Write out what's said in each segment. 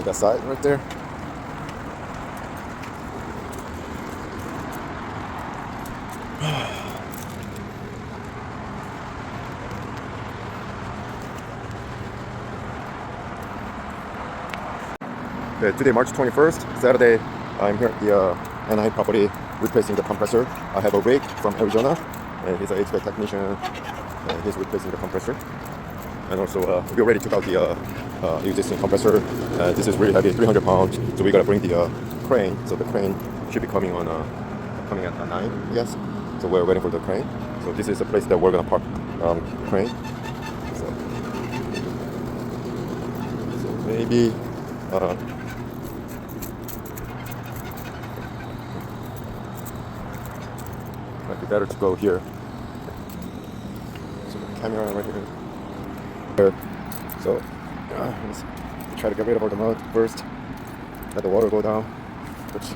like that side right there. Okay, today, March 21st, Saturday, I'm here at the Anaheim Property replacing the compressor. I have a rig from Arizona, and he's an HVAC technician, and he's replacing the compressor. And also, we already took out the existing compressor. This is really heavy, 300 pounds, so we gotta bring the crane. So the crane should be coming at 9, I guess. So we're waiting for the crane. So this is the place that we're gonna park the crane. So maybe. Might be better to go here. So the camera right here. So let's try to get rid of all the mud first. Let the water go down. Which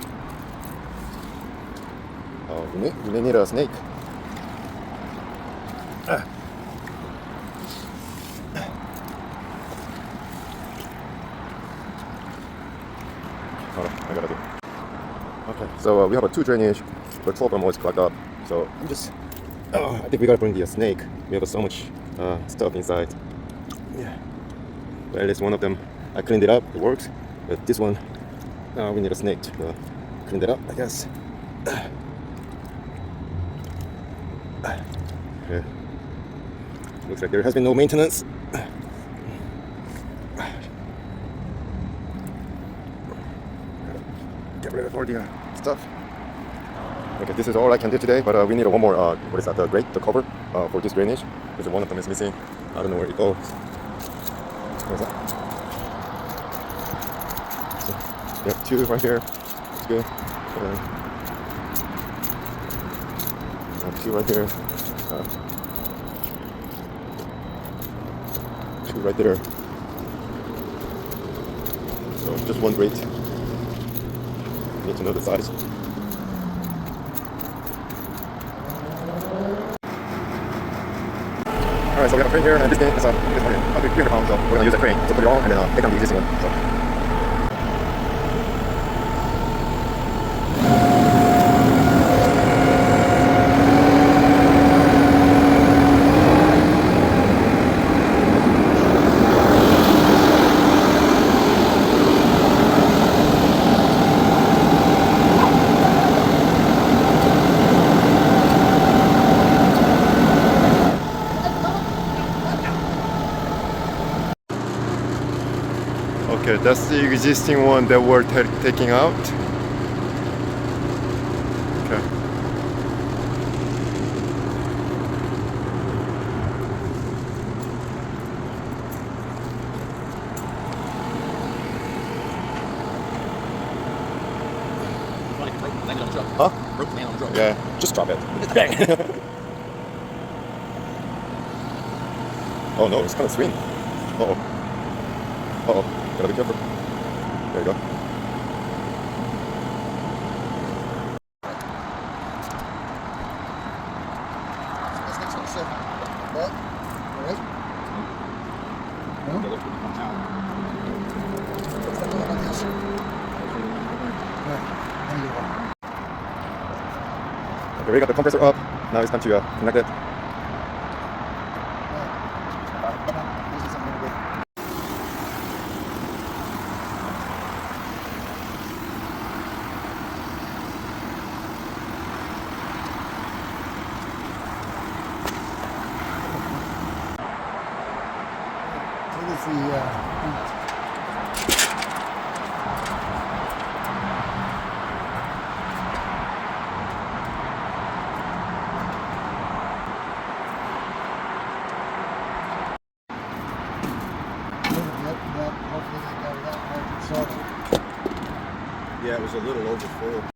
we may need a snake. Hold on, I gotta do. Okay, so we have a 2 drainage, but 12 of them always clogged up. So I'm just, I think we gotta bring the snake. We have so much stuff inside. Yeah, but at least one of them, I cleaned it up. It works. But this one, we need a snake to clean it up, I guess. Okay. Looks like there has been no maintenance. Get rid of all the stuff. Okay, this is all I can do today, but we need one more, what is that, the grate, the cover for this drainage, because one of them is missing. I don't know where it goes. Where's that? So, yeah, 2 right here. That's good. 2 right here. 2 right there. So just one grate. Need to know the size. Alright, so we have a crane here, and this thing is 300 pounds, so we're going to use a crane to put it on and then take down the existing one. So. Okay, that's the existing one that we're taking out. Okay. Huh? Rope land on the truck. Yeah, just drop it. Oh no, it's kind of swing. Uh-oh. Uh-oh. Gotta be careful. There you go. This next one, sit back. All right. No? Looks like a lot like this. Right. There you go. Okay, we got the compressor up. Now it's time to connect it. What is the hopefully they got it out. Yeah, it was a little overfull.